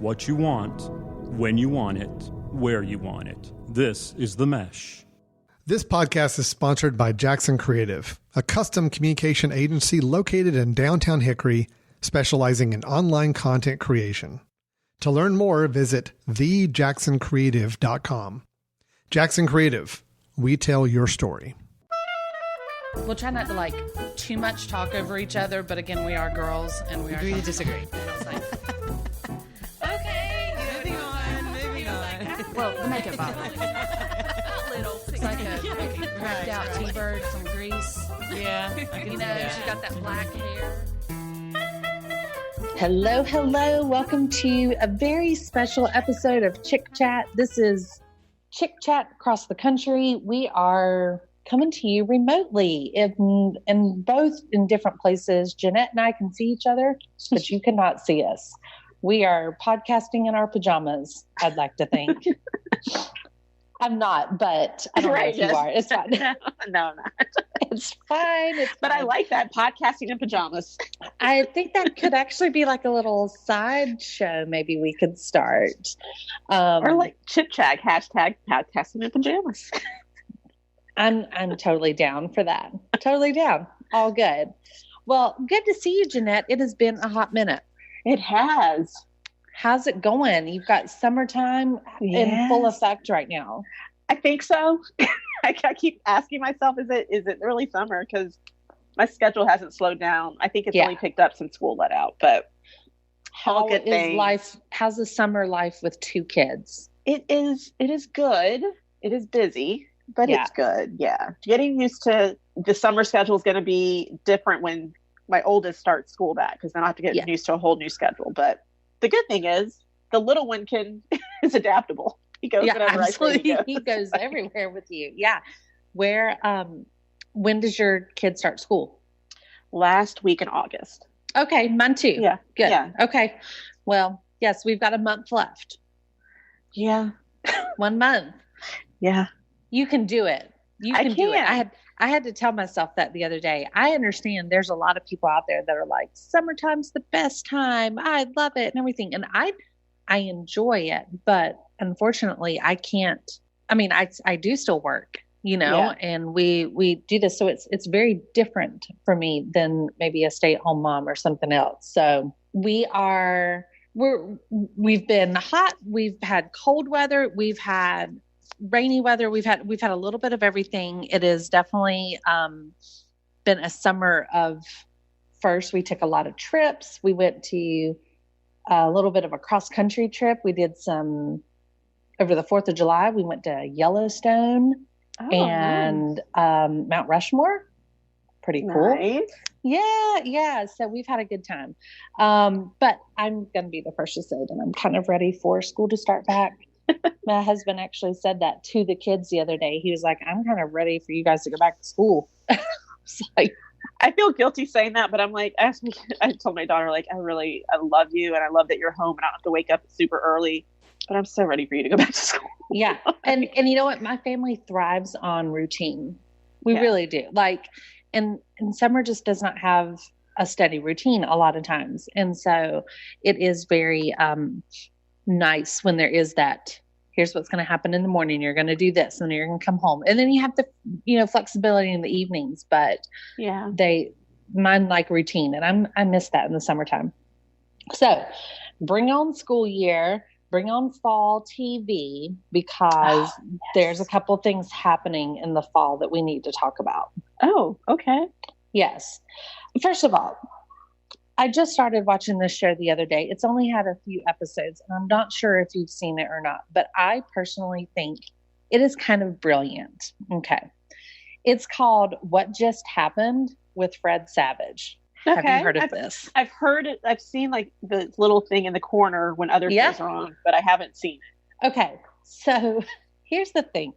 what you want, when you want it, where you want it. This is The Mesh. This podcast is sponsored by Jackson Creative, a custom communication agency located in downtown Hickory, specializing in online content creation. To learn more, visit thejacksoncreative.com. Jackson Creative, we tell your story. We'll try not to too much talk over each other, but again, we are girls and we are agree to disagree. Okay, moving on. Well, the makeup bottle. It's like a cracked out T-bird, some grease. Yeah, She's got that black hair. Hello. Welcome to a very special episode of ChickChat. This is ChickChat across the country. We are coming to you remotely in both in different places. Janette and I can see each other, but you cannot see us. We are podcasting in our pajamas, I'd like to think. I'm not, but I don't know if you are. It's fine. No, I'm not. It's fine. But I like that, podcasting in pajamas. I think that could actually be like a little side show. Maybe we could start. Or like ChickChat, hashtag podcasting in pajamas. I'm totally down for that. Totally down. All good. Well, good to see you, Janette. It has been a hot minute. It has. How's it going? You've got summertime in full effect right now. I think so. I keep asking myself, is it really summer? Because my schedule hasn't slowed down. I think it's only picked up since school let out. But how is life? How's the summer life with two kids? It is good. It is busy, but it's good. Yeah. Getting used to the summer schedule is going to be different when my oldest starts school back, because then I have to get used to a whole new schedule. But the good thing is the little one is adaptable. He goes whenever absolutely. I say he goes everywhere with you. Yeah. Where, when does your kid start school? Last week in August. Okay. Mine too. Yeah. Good. Yeah. Okay. Well, yes, we've got a month left. Yeah. 1 month. Yeah. You can do it. You can do it. I had to tell myself that the other day. I understand there's a lot of people out there that are like, summertime's the best time. I love it and everything. And I enjoy it, but unfortunately I can't. I mean, I do still work, and we do this. So it's very different for me than maybe a stay-at-home mom or something else. So we've been hot. We've had cold weather. We've had rainy weather. We've had a little bit of everything. It has definitely been a summer of first. We took a lot of trips. We went to a little bit of a cross country trip. We did some over the 4th of July. We went to Yellowstone and Mount Rushmore. Pretty cool. Nice. Yeah. So we've had a good time. But I'm going to be the first to say that I'm kind of ready for school to start back. My husband actually said that to the kids the other day. He was like, I'm kind of ready for you guys to go back to school. I feel guilty saying that, but I'm like, I told my daughter, I love you and I love that you're home and I don't have to wake up super early, but I'm so ready for you to go back to school. Yeah. And you know what? My family thrives on routine. We really do. And summer just does not have a steady routine a lot of times. And so it is very, nice when there is that, here's what's going to happen in the morning. You're going to do this and you're going to come home. And then you have the, flexibility in the evenings, but mine like routine. And I miss that in the summertime. So bring on school year, bring on fall TV, because there's a couple of things happening in the fall that we need to talk about. Oh, okay. Yes. First of all, I just started watching this show the other day. It's only had a few episodes, and I'm not sure if you've seen it or not, but I personally think it is kind of brilliant. Okay. It's called What Just Happened with Fred Savage. Okay. Have you heard of this? I've heard it. I've seen the little thing in the corner when other shows are on, but I haven't seen it. Okay. So here's the thing.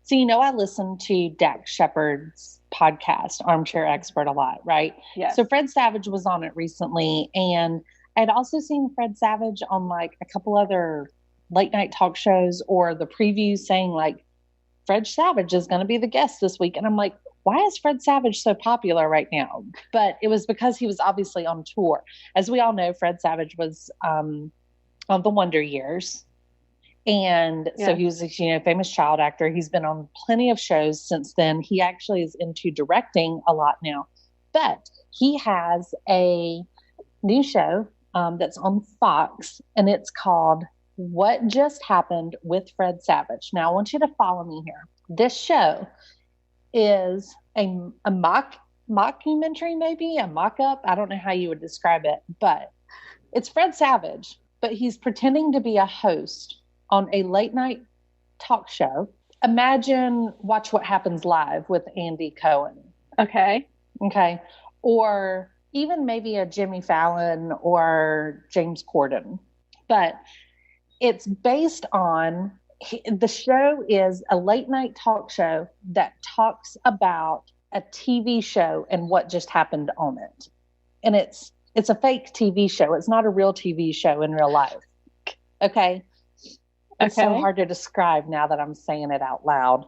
So, I listen to Dax Shepard's podcast, Armchair Expert, a lot, right? Yes. So Fred Savage was on it recently, and I'd also seen Fred Savage on a couple other late night talk shows or the previews saying Fred Savage is going to be the guest this week. And I'm like, why is Fred Savage so popular right now? But it was because he was obviously on tour. As we all know, Fred Savage was on the Wonder Years. And so he was a famous child actor. He's been on plenty of shows since then. He actually is into directing a lot now. But he has a new show that's on Fox, and it's called What Just Happened with Fred Savage. Now, I want you to follow me here. This show is a mockumentary, maybe a mock-up. I don't know how you would describe it, but it's Fred Savage, but he's pretending to be a host on a late night talk show. Imagine Watch What Happens Live with Andy Cohen. Okay. Or even maybe a Jimmy Fallon or James Corden. But it's based on, the show is a late night talk show that talks about a TV show and what just happened on it. And it's a fake TV show. It's not a real TV show in real life. Okay. It's so hard to describe now that I'm saying it out loud.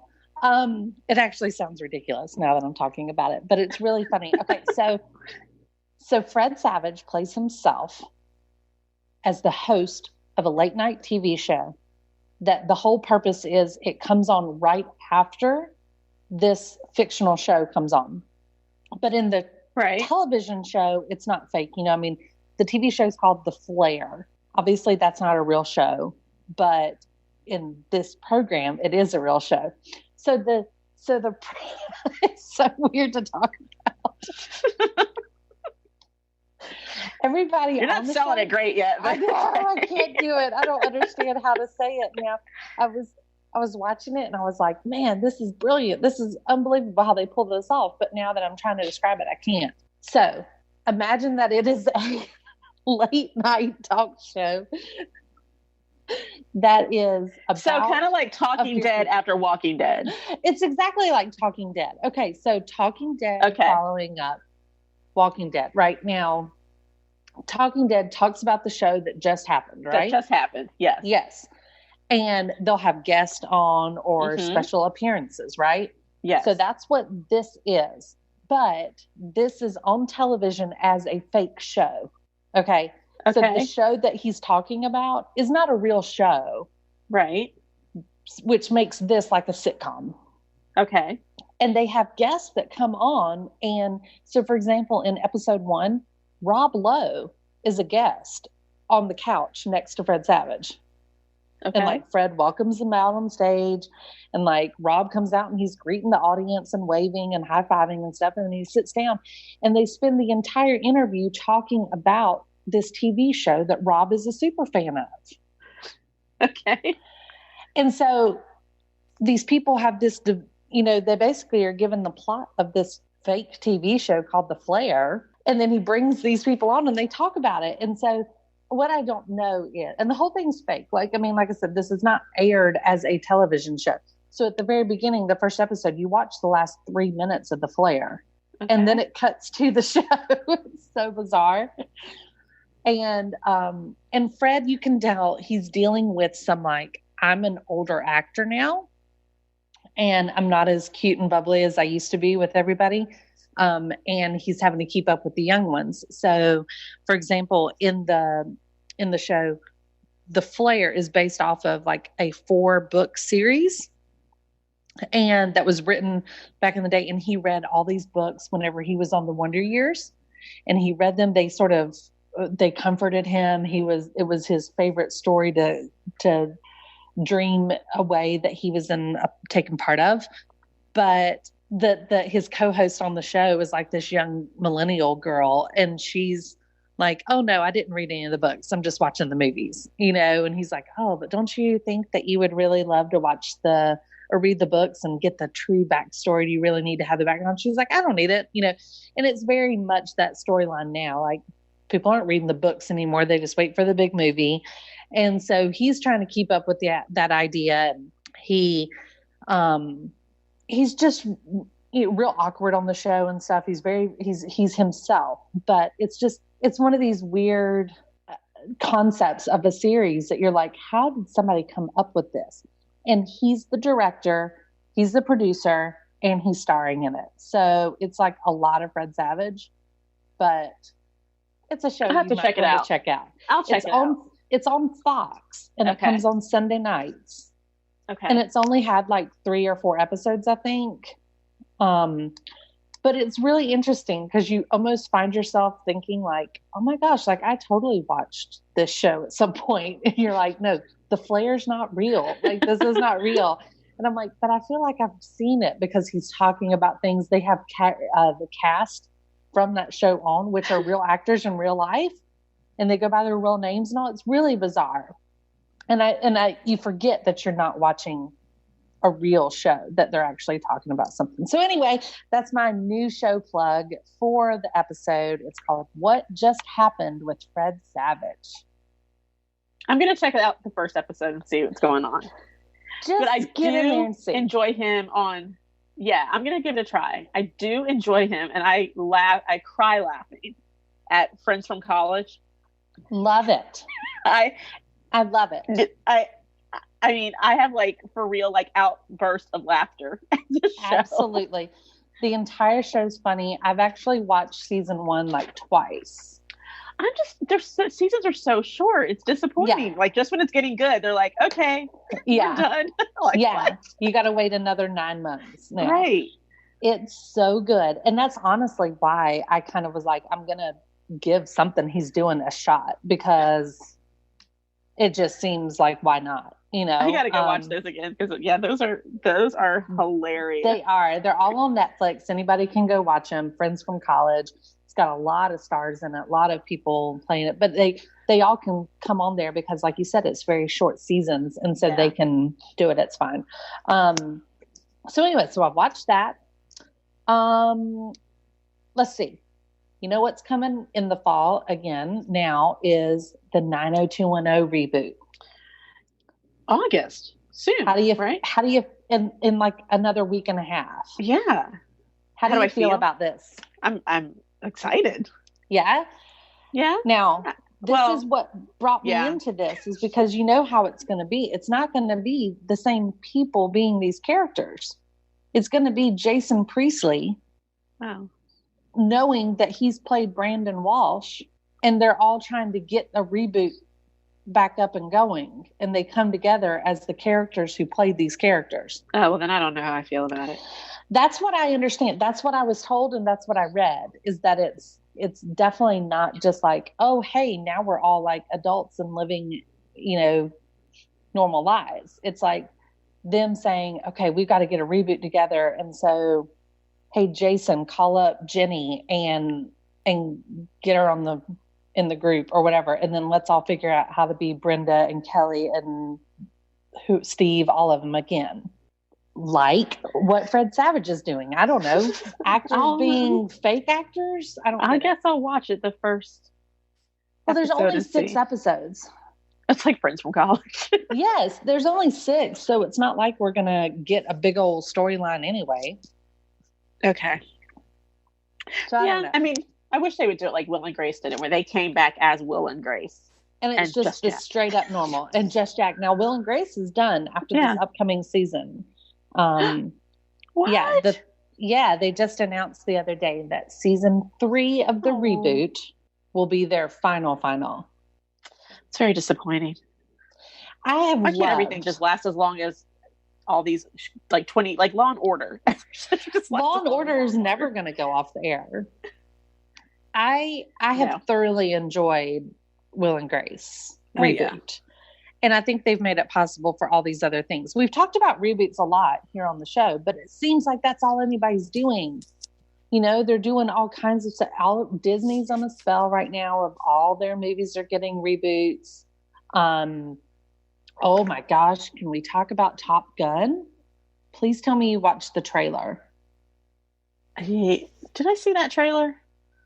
It actually sounds ridiculous now that I'm talking about it, but it's really funny. Okay. So Fred Savage plays himself as the host of a late night TV show that the whole purpose is it comes on right after this fictional show comes on. But in the television show, it's not fake. The TV show is called The Flair. Obviously, that's not a real show, but in this program, it is a real show. So it's so weird to talk about. Everybody, you're not selling it great yet. But I know, I can't do it. I don't understand how to say it now. I was watching it and I was like, man, this is brilliant. This is unbelievable how they pull this off. But now that I'm trying to describe it, I can't. So imagine that it is a late night talk show that is about, so kind of like Talking Dead after Walking Dead. It's exactly like Talking Dead. Okay, so Talking Dead following up Walking Dead. Right now, Talking Dead talks about the show that just happened, right? That just happened, yes. Yes. And they'll have guests on or special appearances, right? Yes. So that's what this is. But this is on television as a fake show. Okay. So the show that he's talking about is not a real show. Right. Which makes this like a sitcom. Okay. And they have guests that come on. And so, for example, in episode 1, Rob Lowe is a guest on the couch next to Fred Savage. Okay. And Fred welcomes him out on stage, and Rob comes out and he's greeting the audience and waving and high-fiving and stuff. And then he sits down and they spend the entire interview talking about this TV show that Rob is a super fan of. Okay. And so these people have this, they basically are given the plot of this fake TV show called The Flair. And then he brings these people on and they talk about it. And so what I don't know is, and the whole thing's fake. Like I said, this is not aired as a television show. So at the very beginning, the first episode, you watch the last 3 minutes of The Flair. Okay. And then it cuts to the show. It's so bizarre. And Fred, you can tell he's dealing with some I'm an older actor now and I'm not as cute and bubbly as I used to be with everybody. And he's having to keep up with the young ones. So, for example, in the show, The Flair is based off of a 4-book series. And that was written back in the day. And he read all these books whenever he was on the Wonder Years. And he read them. They comforted him. It was his favorite story to dream away that he was taking part of. But his co-host on the show is this young millennial girl, and she's like, oh no, I didn't read any of the books. I'm just watching the movies, and he's like, oh, but don't you think that you would really love to watch or read the books and get the true backstory? Do you really need to have the background? She's like, I don't need it, and it's very much that storyline now. People aren't reading the books anymore. They just wait for the big movie. And so he's trying to keep up with that idea. And he's just real awkward on the show and stuff. He's himself, but it's one of these weird concepts of a series that you're like, how did somebody come up with this? And he's the director, he's the producer, and he's starring in it. So it's a lot of Fred Savage, but it's a show I'll have to check it out. Check out. I'll check it out. It's on Fox, and it comes on Sunday nights. Okay. And it's only had like 3 or 4 episodes, I think. But it's really interesting because you almost find yourself thinking like, oh my gosh, like I totally watched this show at some point. And you're like, no, the flare's not real. Like this is not real. And I'm like, but I feel like I've seen it because he's talking about things. They have the cast from that show on, which are real actors in real life. And they go by their real names and all. It's really bizarre. And you forget that you're not watching a real show, that they're actually talking about something. So anyway, that's my new show plug for the episode. It's called What Just Happened with Fred Savage. I'm going to check out the first episode and see what's going on. But I do enjoy him on. Yeah, I'm going to give it a try. I do enjoy him, and I cry laughing at Friends from College. Love it. I love it. I mean, I have like for real like outbursts of laughter at the show. Absolutely. The entire show's funny. I've actually watched season 1 like twice. Seasons are so short. It's disappointing. Yeah. Like just when it's getting good, they're like, okay, we're done. Like, what? You got to wait another 9 months now. Right. It's so good. And that's honestly why I kind of was like, I'm going to give something he's doing a shot, because it just seems like, why not? You know, I gotta go watch those again because those are hilarious. They are. They're all on Netflix. Anybody can go watch them. Friends from College. It's got a lot of stars in it, a lot of people playing it, but they all can come on there because, like you said, it's very short seasons, and so they can do it. It's fine. So anyway, so I've watched that. Let's see. You know what's coming in the fall again now is the 90210 reboot. August soon. How do you in like another week and a half? Yeah. How do you feel about this? I'm excited. Yeah. Yeah. Now, this is what brought me into this, is because you know how it's going to be. It's not going to be the same people being these characters. It's going to be Jason Priestley. Wow. Knowing that he's played Brandon Walsh, and they're all trying to get a reboot back up and going, and they come together as the characters who played these characters. Oh, well, then I don't know how I feel about it. That's what I understand. That's what I was told, and that's what I read, is that it's definitely not just like, oh, hey, now we're all like adults and living, you know, normal lives. It's like them saying, okay, we've got to get a reboot together, and so, hey, Jason, call up Jenny and get her in the group or whatever. And then let's all figure out how to be Brenda and Kelly and Steve, all of them again. Like what Fred Savage is doing. I don't know. Actors being fake actors. I guess I'll watch it the first. Well, there's only 6 episodes. It's like Friends from College. Yes, there's only 6. So it's not like we're going to get a big old storyline anyway. Okay. So I mean, I wish they would do it like Will and Grace did it, where they came back as Will and Grace. And it's just straight up normal. And Just Jack. Now, Will and Grace is done after this upcoming season. What? They just announced the other day that season 3 of the reboot will be their final. It's very disappointing. Why can't everything just last as long as all these like 20 like Law and Order? Law and Order is never going to go off the air. I have thoroughly enjoyed Will and Grace reboot. Yeah. And I think they've made it possible for all these other things. We've talked about reboots a lot here on the show, but it seems like that's all anybody's doing. You know, they're doing all kinds of stuff. Disney's on a spell right now of all their movies are getting reboots. Oh my gosh, can we talk about Top Gun? Please tell me you watched the trailer. Did I see that trailer?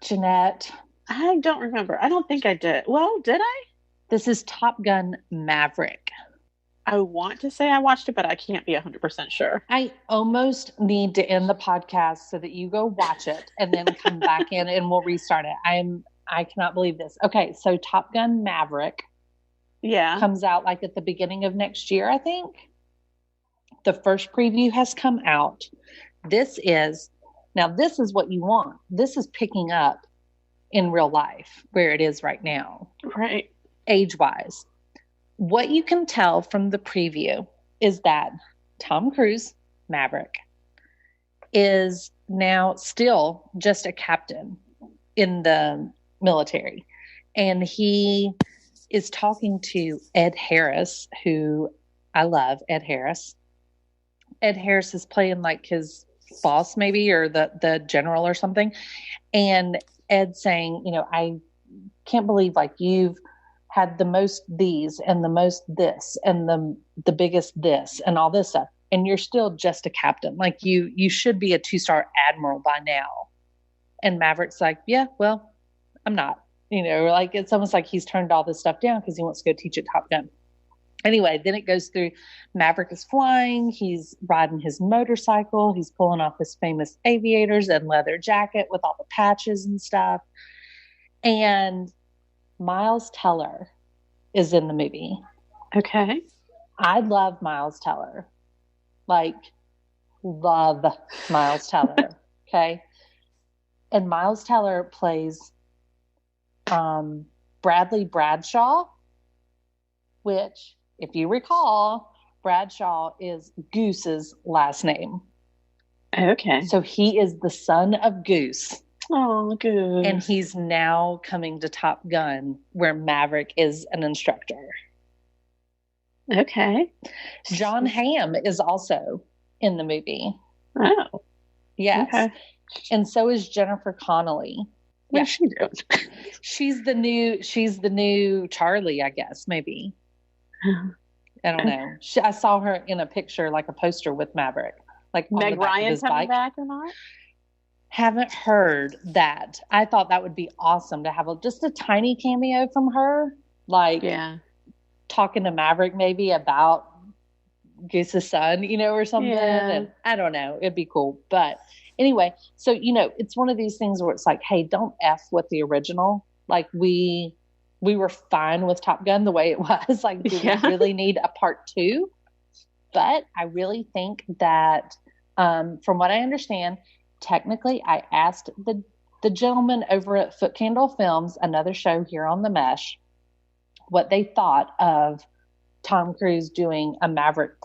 Jeanette. I don't remember. I don't think I did. Well, did I? This is Top Gun Maverick. I want to say I watched it, but I can't be 100% sure. I almost need to end the podcast so that you go watch it and then come back in and we'll restart it. I cannot believe this. Okay, so Top Gun Maverick comes out like at the beginning of next year, I think. The first preview has come out. This is what you want. This is picking up in real life where it is right now. Right. Age-wise. what you can tell from the preview is that Tom Cruise, Maverick, is now still just a captain in the military. And he is talking to Ed Harris, who I love, Ed Harris. Ed Harris is playing like his boss maybe, or the general or something. And Ed saying, I can't believe like you've had the most these and the most this and the biggest this and all this stuff. And you're still just a captain. Like you should be a 2-star admiral by now. And Maverick's like, yeah, well, I'm not, like it's almost like he's turned all this stuff down because he wants to go teach at Top Gun. Anyway, then it goes through Maverick is flying. He's riding his motorcycle. He's pulling off his famous aviators and leather jacket with all the patches and stuff. And Miles Teller is in the movie. Okay. I love Miles Teller. Like, love Miles Teller. Okay. And Miles Teller plays Bradley Bradshaw, which, if you recall, Bradshaw is Goose's last name. Okay. So he is the son of Goose. Oh, Goose. And he's now coming to Top Gun, where Maverick is an instructor. Okay. John Hamm is also in the movie. Oh. Yes. Okay. And so is Jennifer Connelly. What's she doing? She's the new Charlie, I guess, maybe. I don't know. I saw her in a picture, like a poster with Maverick. Like Meg Ryan's coming back or not? Haven't heard that. I thought that would be awesome to have just a tiny cameo from her. Like, talking to Maverick maybe about Goose's son, or something. Yeah. And I don't know. It'd be cool. But anyway, so, it's one of these things where it's like, hey, don't F with the original. Like, we were fine with Top Gun the way it was. Like, do we really need a part 2? But I really think that, from what I understand, technically I asked the gentleman over at Foot Candle Films, another show here on the Mesh, what they thought of Tom Cruise doing a Maverick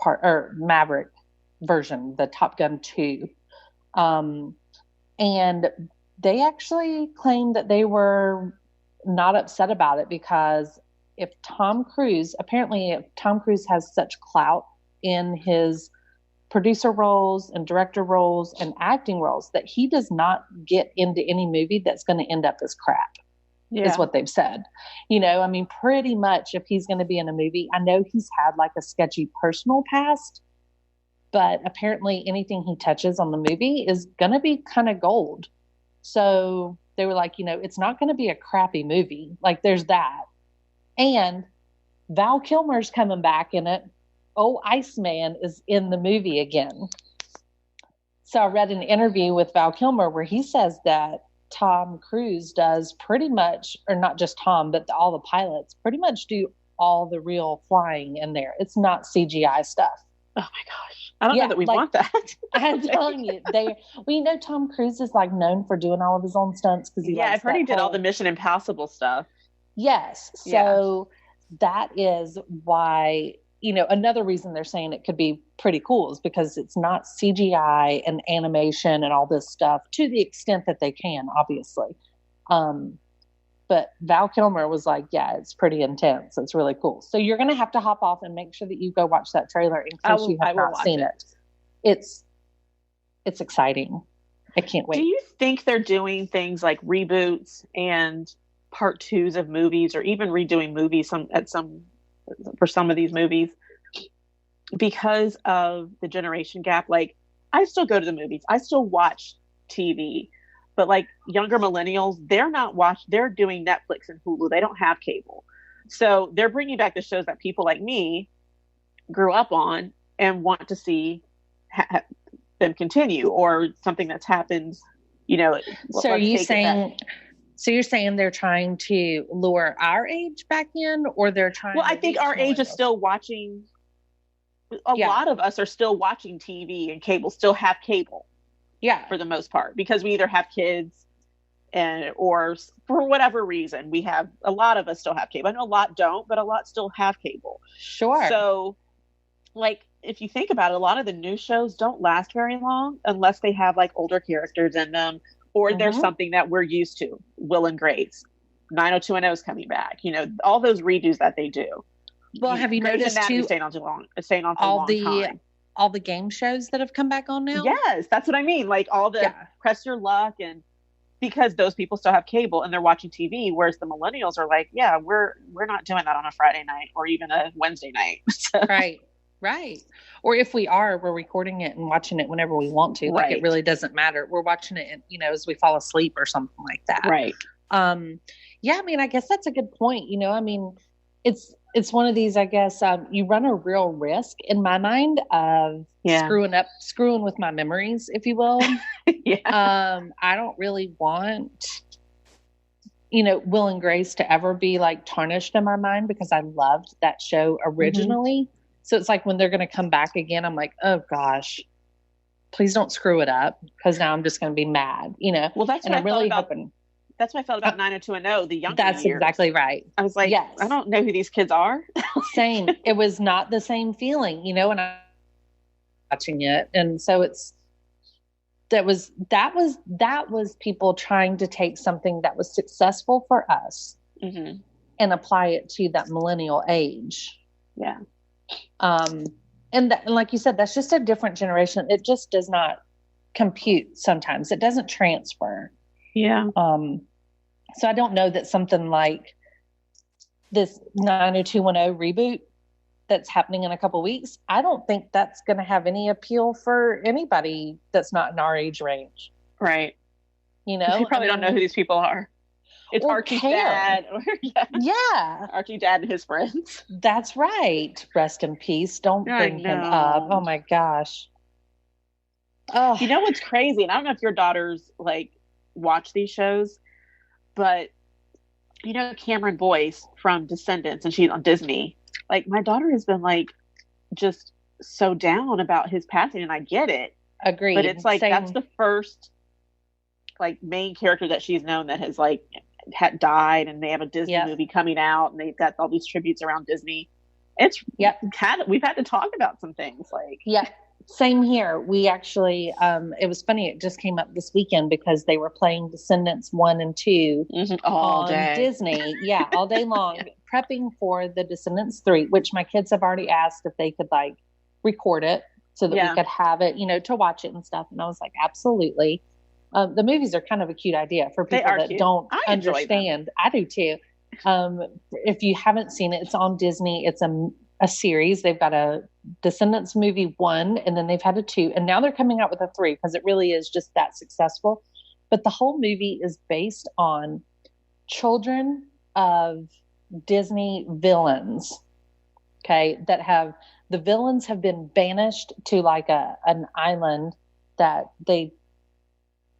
version, the Top Gun 2. And they actually claimed that they were not upset about it because if Tom Cruise has such clout in his producer roles and director roles and acting roles that he does not get into any movie that's going to end up as crap. Is what they've said. Pretty much if he's going to be in a movie, I know he's had like a sketchy personal past, but apparently anything he touches on the movie is going to be kind of gold. So they were like, it's not going to be a crappy movie. Like, there's that. And Val Kilmer's coming back in it. Oh, Iceman is in the movie again. So I read an interview with Val Kilmer where he says that Tom Cruise does pretty much, or not just Tom, but all the pilots pretty much do all the real flying in there. It's not CGI stuff. Oh my gosh. I don't know that we want that. I'm telling you, Tom Cruise is like known for doing all of his own stunts because I've heard he did all the Mission Impossible stuff. Yes. So that is why, another reason they're saying it could be pretty cool is because it's not CGI and animation and all this stuff to the extent that they can, obviously. But Val Kilmer was like, yeah, it's pretty intense. It's really cool. So you're going to have to hop off and make sure that you go watch that trailer in case you have not seen it. It's exciting. I can't wait. Do you think they're doing things like reboots and part 2s of movies, or even redoing movies for some of these movies because of the generation gap? Like, I still go to the movies. I still watch TV. But like younger millennials, they're doing Netflix and Hulu. They don't have cable. So they're bringing back the shows that people like me grew up on and want to see them continue, or something that's happened, So you're saying they're trying to lure our age back in, or they're trying I think our age is still watching. A lot of us are still watching TV and cable, still have cable. Yeah. For the most part, because we either have kids or for whatever reason, a lot of us still have cable. I know a lot don't, but a lot still have cable. Sure. So like, if you think about it, a lot of the new shows don't last very long unless they have like older characters in them, or there's something that we're used to. Will and Grace, 90210 is coming back. You know, all those redos that they do. Well, have you Grey's noticed Anatomy too? Staying on for a long time. All the game shows that have come back on now. Yes, that's what I mean. Like all the Press Your Luck, and because those people still have cable and they're watching TV, whereas the millennials are like, yeah, we're not doing that on a Friday night or even a Wednesday night. Right. Or if we are, we're recording it and watching it whenever we want to. Like it really doesn't matter. We're watching it, as we fall asleep or something like that. Right. Yeah. I mean, I guess that's a good point. I mean, it's one of these, I guess, you run a real risk in my mind of screwing with my memories, if you will. I don't really want, Will and Grace to ever be like tarnished in my mind because I loved that show originally. So it's like when they're going to come back again, I'm like, oh gosh, please don't screw it up, because now I'm just going to be mad, Well, that's what I'm really hoping. That's what I felt about 90210, the younger That's years. Exactly right. I was like, I don't know who these kids are. Same. It was not the same feeling, and I'm watching it. And so that was people trying to take something that was successful for us and apply it to that millennial age. Yeah. And like you said, that's just a different generation. It just does not compute sometimes. It doesn't transfer. Yeah. So I don't know that something like this 90210 reboot that's happening in a couple of weeks, I don't think that's going to have any appeal for anybody that's not in our age range. Right. You probably don't know who these people are. It's Archie's dad. Archie's dad and his friends. That's right. Rest in peace. Don't bring him up. Oh my gosh. Oh. You know what's crazy? And I don't know if your daughters like watch these shows, but Cameron Boyce from Descendants, and she's on Disney. Like, my daughter has been like just so down about his passing, and I get it. Agreed. But it's like that's the first like main character that she's known that has like had died, and they have a Disney movie coming out, and they've got all these tributes around Disney. We've had to talk about some things like same here. We actually it was funny, it just came up this weekend because they were playing Descendants 1 and 2 all on day. Disney all day long, prepping for the Descendants 3, which my kids have already asked if they could like record it so that we could have it to watch it and stuff, and I was like, absolutely. The movies are kind of a cute idea for people that don't understand. I do too. If you haven't seen it, it's on Disney. It's a series. They've got a Descendants movie 1, and then they've had a 2, and now they're coming out with a 3 because it really is just that successful. But the whole movie is based on children of Disney villains. Okay, the villains have been banished to like an island that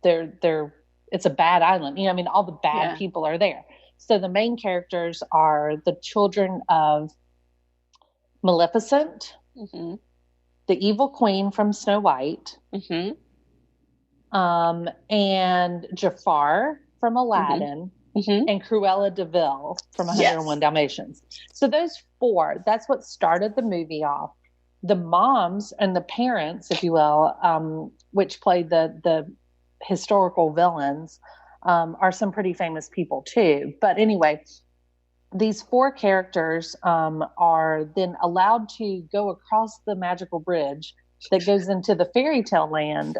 it's a bad island. All the bad people are there. So the main characters are the children of Maleficent, the evil queen from Snow White, and Jafar from Aladdin, and Cruella de Vil from 101 Dalmatians. So those 4, that's what started the movie off. The moms and the parents, if you will, which played the historical villains, are some pretty famous people too. But anyway, these 4 characters are then allowed to go across the magical bridge that goes into the fairy tale land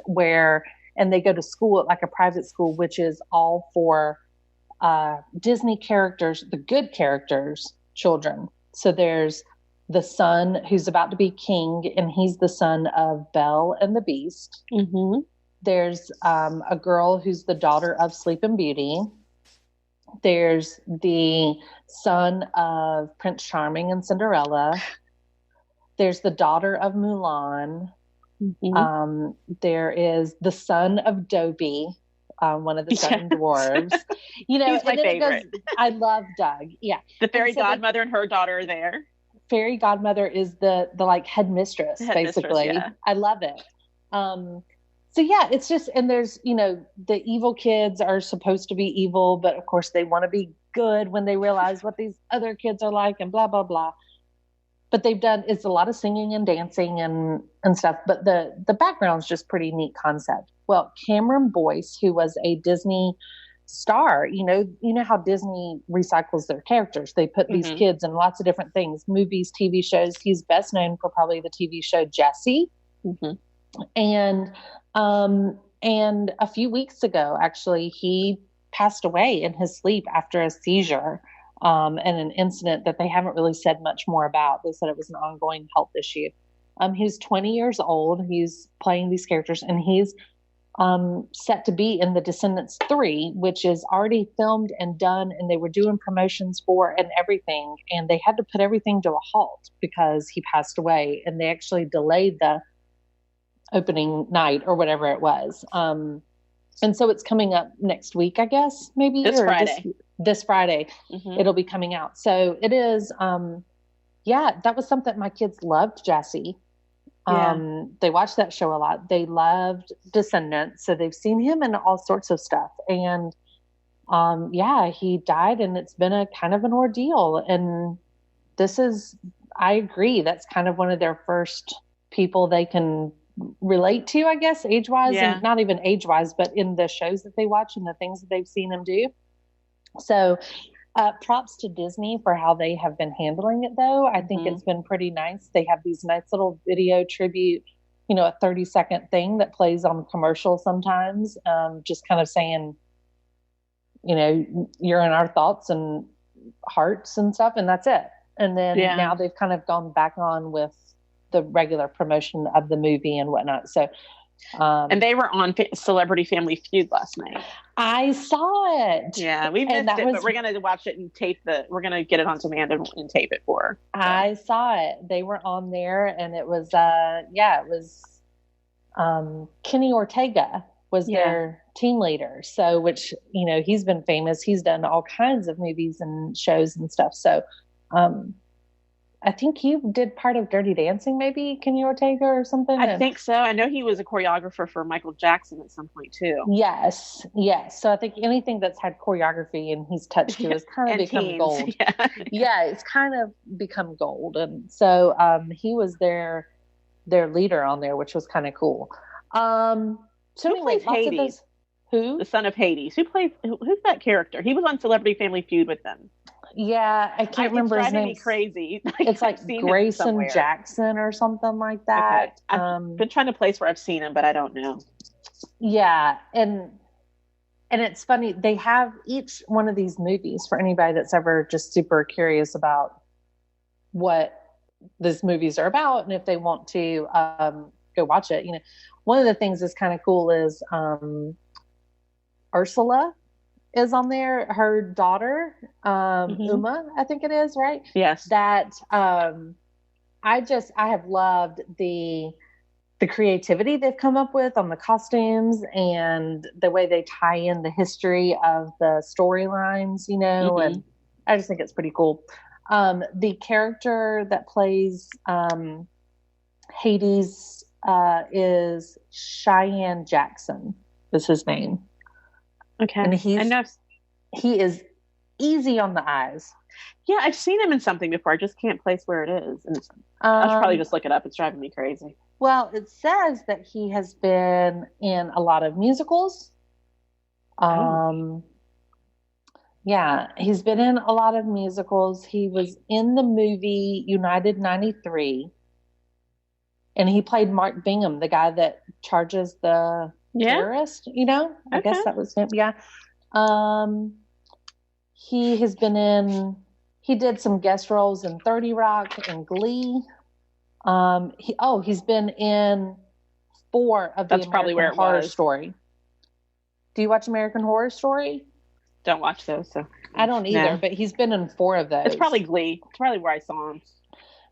and they go to school at like a private school, which is all for Disney characters, the good characters, children. So there's the son who's about to be king, and he's the son of Belle and the Beast. There's a girl who's the daughter of Sleeping Beauty. There's the son of Prince Charming and Cinderella. There's the daughter of Mulan. There is the son of Dobie, one of the seven dwarves. He's my favorite. I love Doug. Yeah. The fairy godmother and her daughter are there. Fairy godmother is the like headmistress, basically. Yeah. I love it. So yeah, it's just, and there's, the evil kids are supposed to be evil, but of course they want to be good when they realize what these other kids are like and blah, blah, blah. But it's a lot of singing and dancing and stuff. But the background's just pretty neat concept. Well, Cameron Boyce, who was a Disney star, you know how Disney recycles their characters. They put these kids in lots of different things, movies, TV shows. He's best known for probably the TV show Jessie. And a few weeks ago, actually, he passed away in his sleep after a seizure, and an incident that they haven't really said much more about. They said it was an ongoing health issue. He's 20 years old. He's playing these characters, and he's set to be in The Descendants 3, which is already filmed and done, and they were doing promotions for and everything, and they had to put everything to a halt because he passed away, and they actually delayed the opening night or whatever it was. And so it's coming up next week, I guess, maybe this Friday. It'll be coming out. So it is, that was something my kids loved, Jessie. They watched that show a lot. They loved Descendants. So they've seen him in all sorts of stuff. And, he died, and it's been a kind of an ordeal. And I agree. That's kind of one of their first people they can relate to, I guess, age-wise, and not even age-wise, but in the shows that they watch and the things that they've seen him do. So props to Disney for how they have been handling it, though. I think it's been pretty nice. They have these nice little video tribute, a 30-second thing that plays on commercials sometimes, just kind of saying, you're in our thoughts and hearts and stuff, and that's it. And then now they've kind of gone back on with the regular promotion of the movie and whatnot. So, and they were on Celebrity Family Feud last night. I saw it. Yeah, we missed it, but we're going to watch it and we're going to get it on demand and tape it for her. So. I saw it. They were on there, and it was, Kenny Ortega was their team leader. So, which, he's been famous. He's done all kinds of movies and shows and stuff. So, I think he did part of Dirty Dancing, maybe, Kenny Ortega or something. I think so. I know he was a choreographer for Michael Jackson at some point, too. Yes. So I think anything that's had choreography and he's touched to has kind of become teens. gold. It's kind of become gold. And so he was their leader on there, which was kind of cool. So who anyway, plays Hades? Who? The son of Hades. Who's that character? He was on Celebrity Family Feud with them. Yeah, I can't remember his name. It's driving me crazy. It's like Grayson Jackson or something like that. Okay. I've been trying to place where I've seen him, but I don't know. Yeah, and it's funny. They have each one of these movies for anybody that's ever just super curious about what these movies are about, and if they want to go watch it. One of the things that's kind of cool is Ursula is on there, her daughter, Uma, I think it is, right? Yes. That I have loved the creativity they've come up with on the costumes and the way they tie in the history of the storylines, and I just think it's pretty cool. The character that plays Hades is Cheyenne Jackson, is his name. Okay. And he is easy on the eyes. Yeah, I've seen him in something before. I just can't place where it is. And I should probably just look it up. It's driving me crazy. Well, it says that he has been in a lot of musicals. Yeah, he's been in a lot of musicals. He was in the movie United 93. And he played Mark Bingham, the guy that charges the terrorist, I guess that was him. Yeah. He has been he did some guest roles in 30 Rock and Glee. He's been in 4 of the American Horror Story. Do you watch American Horror Story? Don't watch those, so I don't either, but he's been in 4 of those. It's probably Glee. It's probably where I saw him.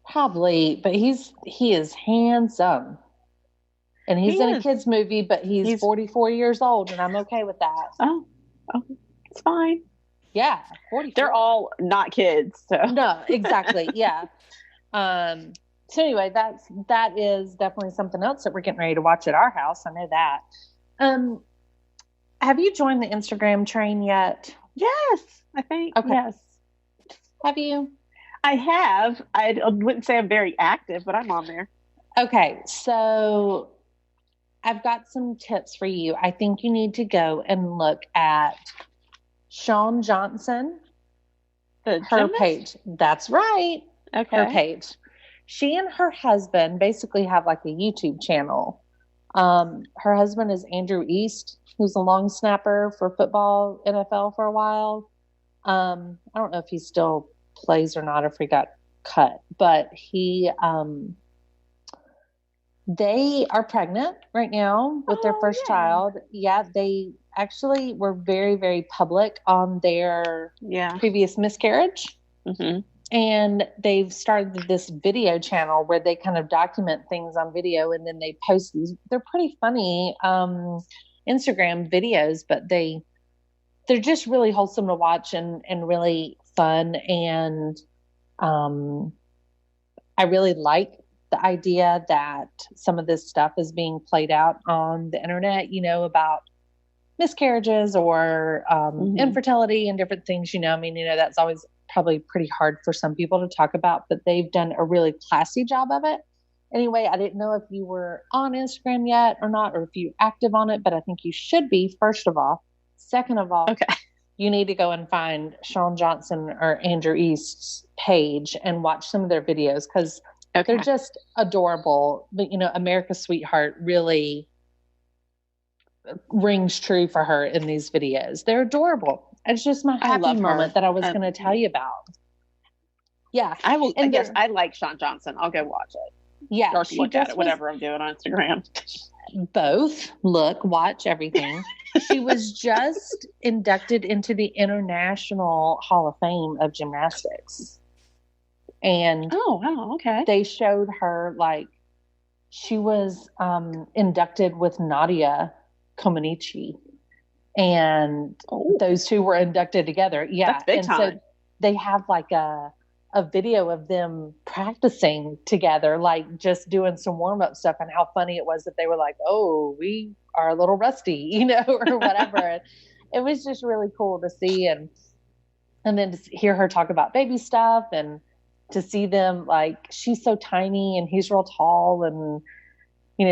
Probably, but he is handsome. And he's in a kid's movie, but he's 44 years old, and I'm okay with that. Oh, it's fine. Yeah, 44. They're all not kids. So. No, exactly. Yeah. So anyway, that is definitely something else that we're getting ready to watch at our house. I know that. Have you joined the Instagram train yet? Yes, I think. Okay. Yes. Have you? I have. I wouldn't say I'm very active, but I'm on there. Okay, so I've got some tips for you. I think you need to go and look at Shawn Johnson, her gymnast? page. That's right. Okay. Her page. She and her husband basically have like a YouTube channel. Her husband is Andrew East, who's a long snapper for football, NFL for a while. I don't know if he still plays or not, if he got cut, but they are pregnant right now with their first child. Yeah, they actually were very, very public on their previous miscarriage. Mm-hmm. And they've started this video channel where they kind of document things on video, and then they post these. They're pretty funny Instagram videos, but they're just really wholesome to watch and really fun. And I really like the idea that some of this stuff is being played out on the internet, about miscarriages or infertility and different things, I mean, that's always probably pretty hard for some people to talk about, but they've done a really classy job of it. Anyway, I didn't know if you were on Instagram yet or not, or if you're active on it, but I think you should be, first of all. Second of all, you need to go and find Shawn Johnson or Andrew East's page and watch some of their videos, because they're just adorable. But, America's Sweetheart really rings true for her in these videos. They're adorable. It's just my happy moment that I was going to tell you about. Yeah. I will. And yes, I like Shawn Johnson. I'll go watch it. Yeah. Or look at it, whatever I'm doing on Instagram. Both. Look, watch everything. She was just inducted into the International Hall of Fame of Gymnastics. And they showed her, like, she was inducted with Nadia Comaneci. And those two were inducted together. Yeah. That's big time. So they have like a video of them practicing together, like just doing some warm-up stuff, and how funny it was that they were like, oh, we are a little rusty, or whatever. And it was just really cool to see. And then to hear her talk about baby stuff, and to see them, like, she's so tiny and he's real tall, and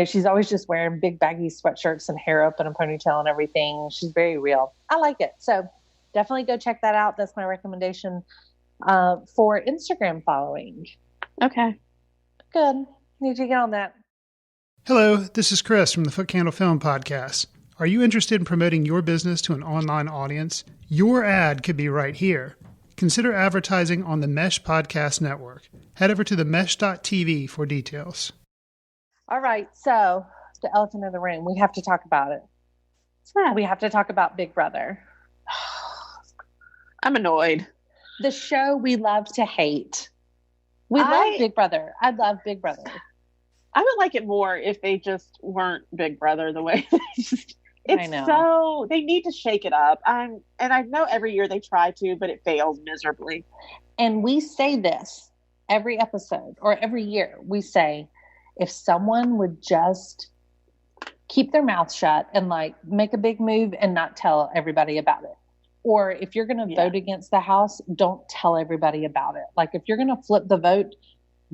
she's always just wearing big baggy sweatshirts and hair up in a ponytail and everything. She's very real. I like it. So definitely go check that out. That's my recommendation for Instagram following. Okay. Good. Need to get on that. Hello, this is Chris from the Foot Candle Film Podcast. Are you interested in promoting your business to an online audience? Your ad could be right here. Consider advertising on the Mesh Podcast Network. Head over to themesh.tv for details. All right, so the elephant in the room, we have to talk about it. We have to talk about Big Brother. I'm annoyed. The show we love to hate. We love Big Brother. I love Big Brother. I would like it more if they just weren't Big Brother the way I know. So they need to shake it up. And I know every year they try to, but it fails miserably. And we say this every episode or every year. We say, if someone would just keep their mouth shut and like make a big move and not tell everybody about it. Or if you're going to vote against the house, don't tell everybody about it. Like if you're going to flip the vote,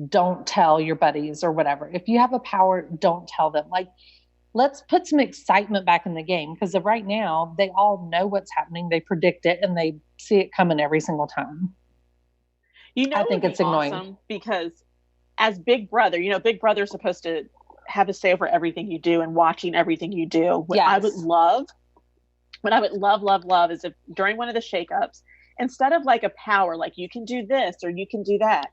don't tell your buddies or whatever. If you have a power, don't tell them. Like, let's put some excitement back in the game, because of right now, they all know what's happening. They predict it and they see it coming every single time. I think it's annoying because as Big Brother, Big Brother's supposed to have a say over everything you do and watching everything you do. What I would love is if during one of the shakeups, instead of like a power, like you can do this or you can do that,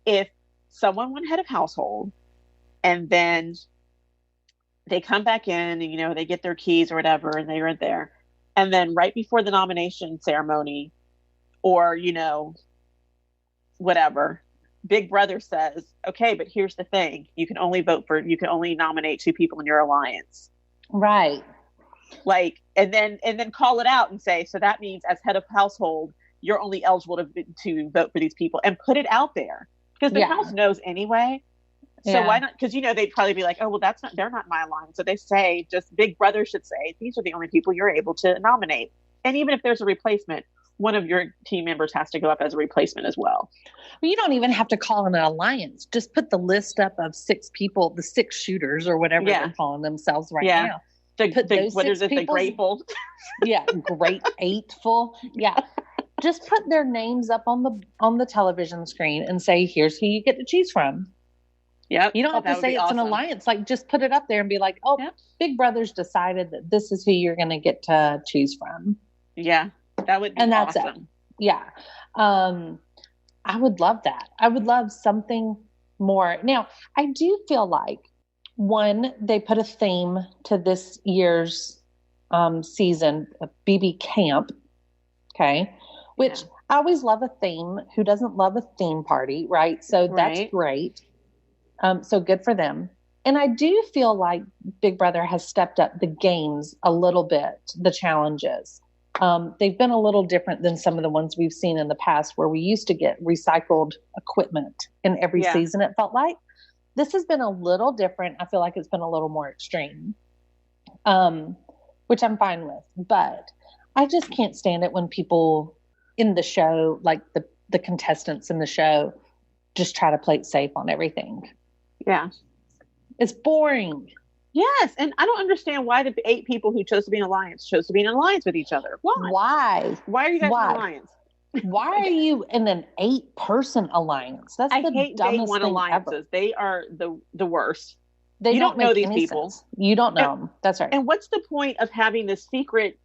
if someone went head of household and then they come back in and, they get their keys or whatever and they're there. And then right before the nomination ceremony or, whatever, Big Brother says, okay, but here's the thing. You can only nominate 2 people in your alliance. Right. Like, and then call it out and say, so that means as head of household, you're only eligible to vote for these people, and put it out there, because the house knows anyway. So why not? Because, they'd probably be like, oh, well, they're not my line. So they say, just Big Brother should say, these are the only people you're able to nominate. And even if there's a replacement, one of your team members has to go up as a replacement as well. Well, you don't even have to call an alliance. Just put the list up of 6 people, the 6 shooters or whatever they're calling themselves now. What is it? The grateful? Yeah, great eightful. Yeah. Just put their names up on the television screen and say, here's who you get to choose from. Yeah. You don't have to say it's an alliance. Like, just put it up there and be like, oh, Big Brother's decided that this is who you're going to get to choose from. Yeah. That would be and that's awesome. It. Yeah. I would love that. I would love something more. Now, I do feel like, one, they put a theme to this year's season of BB Camp. Okay. Which I always love a theme. Who doesn't love a theme party, right? So that's great. So good for them. And I do feel like Big Brother has stepped up the games a little bit, the challenges. They've been a little different than some of the ones we've seen in the past where we used to get recycled equipment in every season, it felt like. This has been a little different. I feel like it's been a little more extreme, which I'm fine with. But I just can't stand it when people in the show, like the contestants in the show, just try to play it safe on everything. Yeah. It's boring. Yes, and I don't understand why the 8 people who chose to be in alliance chose to be in alliance with each other. Why? Why are you guys in alliance? Why are you in an 8-person alliance? That's the hate dumbest day 1 thing alliances. ever. They are the worst. You don't know these people. Sense. You don't know them. That's right. And what's the point of having the secret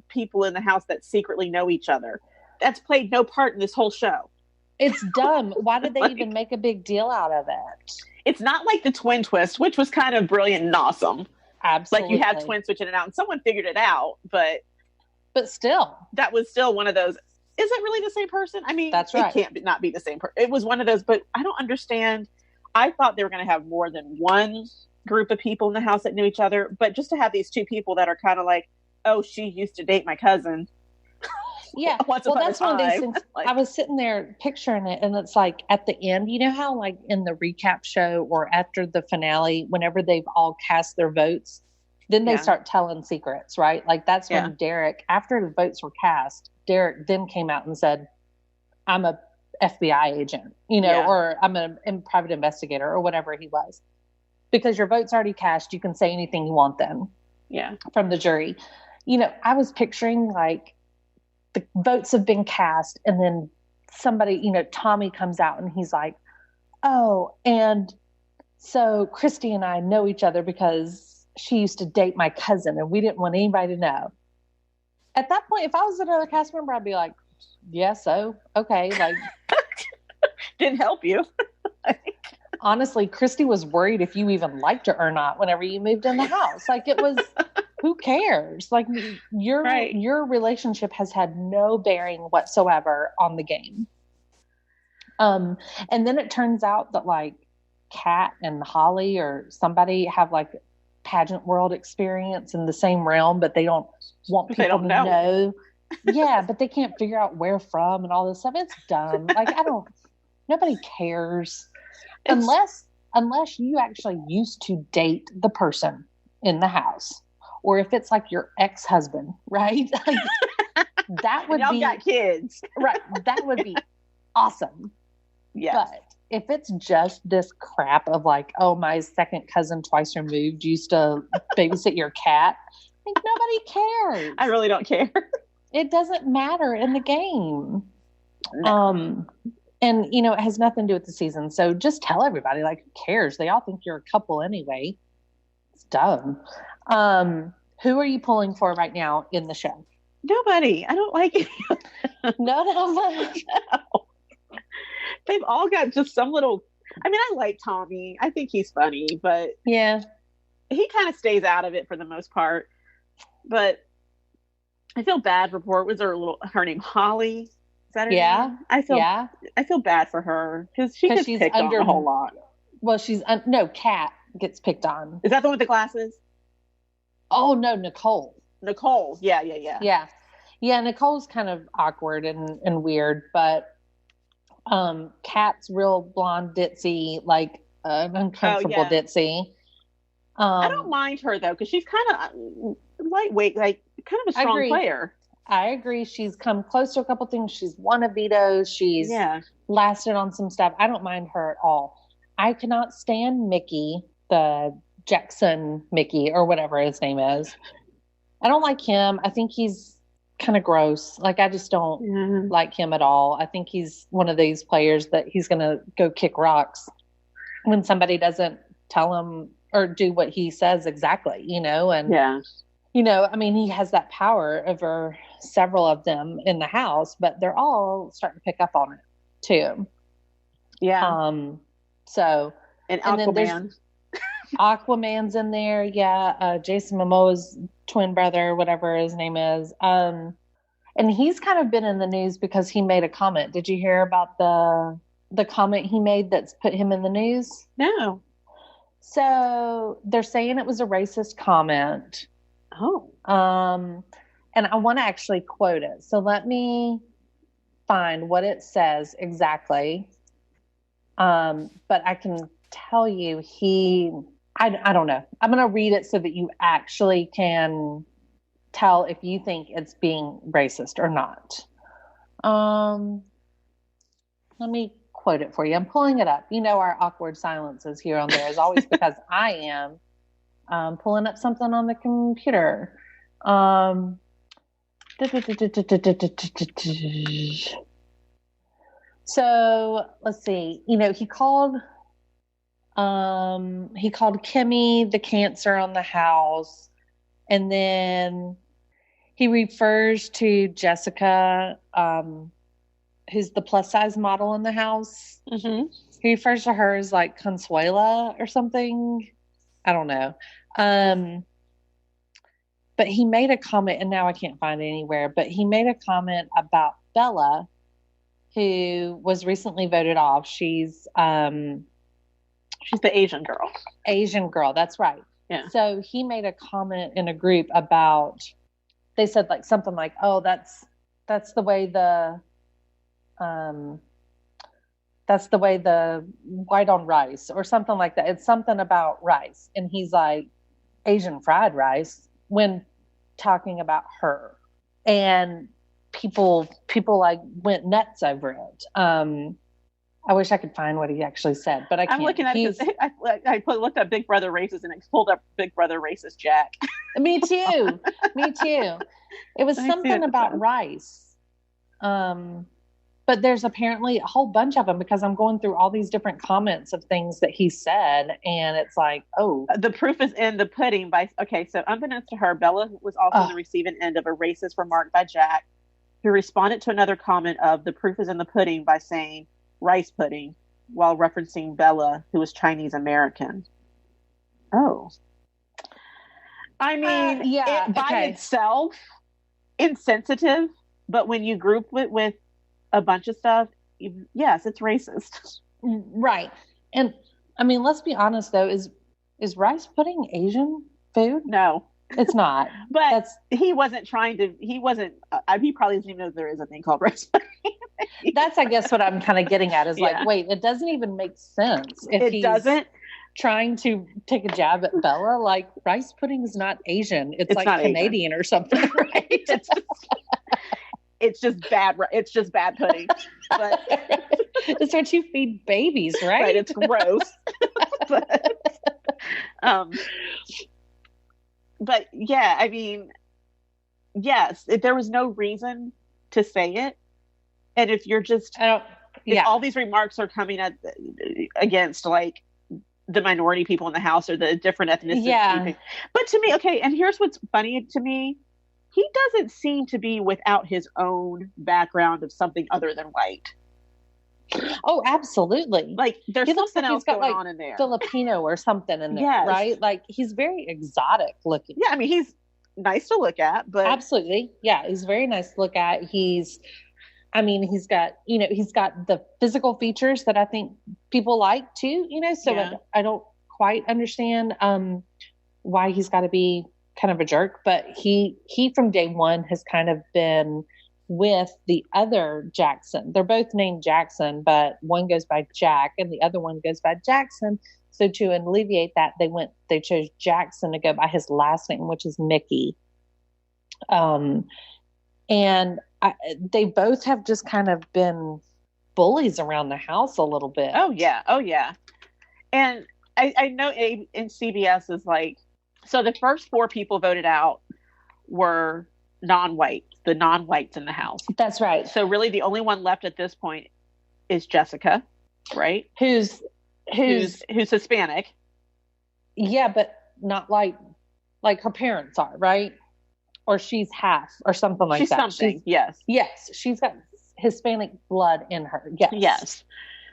people in the house that secretly know each other? That's played no part in this whole show. It's dumb. Why did they even make a big deal out of it? It's not like the twin twist, which was kind of brilliant and awesome. Absolutely. Like you have twins switching it out, and someone figured it out, but still, that was still one of those. Is it really the same person? I mean, that's right. It can't not be the same person. It was one of those, but I don't understand. I thought they were going to have more than one group of people in the house that knew each other, but just to have these 2 people that are kind of like, oh, she used to date my cousin. Yeah. Well, that's one of these things. I was sitting there picturing it, and it's like at the end, you know how like in the recap show or after the finale, whenever they've all cast their votes, then they start telling secrets, right? Like that's when Derek, after the votes were cast, Derek then came out and said, I'm a FBI agent, or I'm a private investigator or whatever he was. Because your vote's already cast, you can say anything you want then. Yeah. From the jury. I was picturing like the votes have been cast and then somebody, Tommy comes out and he's like, oh, and so Christy and I know each other because she used to date my cousin and we didn't want anybody to know. At that point, if I was another cast member, I'd be like, yeah, so, okay. Like, didn't help you. Honestly, Christy was worried if you even liked her or not whenever you moved in the house. Like it was, who cares? Like your relationship has had no bearing whatsoever on the game. And then it turns out that like Kat and Holly or somebody have like pageant world experience in the same realm, but they don't want people to know. Yeah, but they can't figure out where from and all this stuff. It's dumb. Like nobody cares. Unless you actually used to date the person in the house, or if it's like your ex-husband, right? Like, that would y'all got kids, right? That would be awesome. Yes. But if it's just this crap of like, oh, my second cousin twice removed used to babysit your cat, like nobody cares. I really don't care. It doesn't matter in the game. No. And, it has nothing to do with the season. So just tell everybody, like, who cares? They all think you're a couple anyway. It's dumb. Who are you pulling for right now in the show? Nobody. I don't like it. No. They've all got just some little... I mean, I like Tommy. I think he's funny, but... Yeah. He kind of stays out of it for the most part. But I feel bad for poor... Was her name Holly? Is that her name? I feel bad for her because she gets picked on a whole lot. Well, Kat gets picked on. Is that the one with the glasses? Oh no, Nicole. Yeah. Nicole's kind of awkward and weird, but Kat's real blonde ditzy, like an uncomfortable ditzy. I don't mind her though, because she's kind of lightweight, like kind of a strong player. I agree. She's come close to a couple things. She's won a veto. She's lasted on some stuff. I don't mind her at all. I cannot stand Mickey, the Jackson Mickey or whatever his name is. I don't like him. I think he's kind of gross. Like, I just don't like him at all. I think he's one of these players that he's going to go kick rocks when somebody doesn't tell him or do what he says exactly, you know? And, you know, I mean, he has that power over several of them in the house, but they're all starting to pick up on it too. Yeah. So, and Aquaman. Aquaman's in there. Yeah. Jason Momoa's twin brother, whatever his name is. And he's kind of been in the news because he made a comment. Did you hear about the comment he made that's put him in the news? No. So they're saying it was a racist comment. Oh. And I want to actually quote it. So let me find what it says exactly. But I can tell you I don't know. I'm going to read it so that you actually can tell if you think it's being racist or not. Let me quote it for you. I'm pulling it up. You know, our awkward silences here on there is always because I am pulling up something on the computer. So let's see. You know, he called Kimmy the cancer on the house, and then he refers to Jessica, who's the plus size model in the house. Mm-hmm. He refers to her as like Consuela or something. I don't know. But he made a comment, and now I can't find it anywhere, but he made a comment about Bella, who was recently voted off. She's the Asian girl. Asian girl, that's right. Yeah. So he made a comment in a group about, they said like something like, oh, that's the way the white on rice or something like that. It's something about rice. And he's like, Asian fried rice, when talking about her. And people like went nuts over it. I wish I could find what he actually said, but I can't. I'm looking at it because I looked up Big Brother Racist and it pulled up Big Brother Racist Jack. Me too. It was something about rice. But there's apparently a whole bunch of them because I'm going through all these different comments of things that he said. And it's like, oh. The proof is in the pudding. So unbeknownst to her, Bella was also on the receiving end of a racist remark by Jack, who responded to another comment of the proof is in the pudding by saying rice pudding while referencing Bella, who was Chinese American. Oh. I mean, it by itself, insensitive, but when you group it with a bunch of stuff, yes, it's racist. Right. And I mean, let's be honest though, is rice pudding Asian food? No, it's not. But he wasn't he probably doesn't even know there is a thing called rice pudding. That's, I guess, what I'm kind of getting at is like, wait, it doesn't even make sense. If it doesn't. Trying to take a jab at Bella, like rice pudding is not Asian. It's like Canadian Asian or something, right? It's just bad. It's just bad pudding. But it's what you feed babies, right? Right. It's gross. But yeah, I mean, yes, there was no reason to say it. And if you're just, if all these remarks are coming against like the minority people in the house or the different ethnicities. Yeah. But to me, okay, and here's what's funny to me. He doesn't seem to be without his own background of something other than white. Oh, absolutely. Like there's something else going on in there. Filipino or something in there, right? Like he's very exotic looking. Yeah, I mean, he's nice to look at, but absolutely. Yeah, he's very nice to look at. He's got the physical features that I think people like too, so I don't quite understand why he's got to be kind of a jerk, but he from day one has kind of been with the other Jackson. They're both named Jackson, but one goes by Jack and the other one goes by Jackson. So to alleviate that, they chose Jackson to go by his last name, which is Mickey. And they both have just kind of been bullies around the house a little bit. Oh yeah. And I know in CBS is like, so the first 4 people voted out were the non-whites in the house. That's right. So really the only one left at this point is Jessica, right? Who's Hispanic. Yeah, but not like her parents are, right? Or she's half or something like she's that. Something, yes. Yes, she's got Hispanic blood in her. Yes.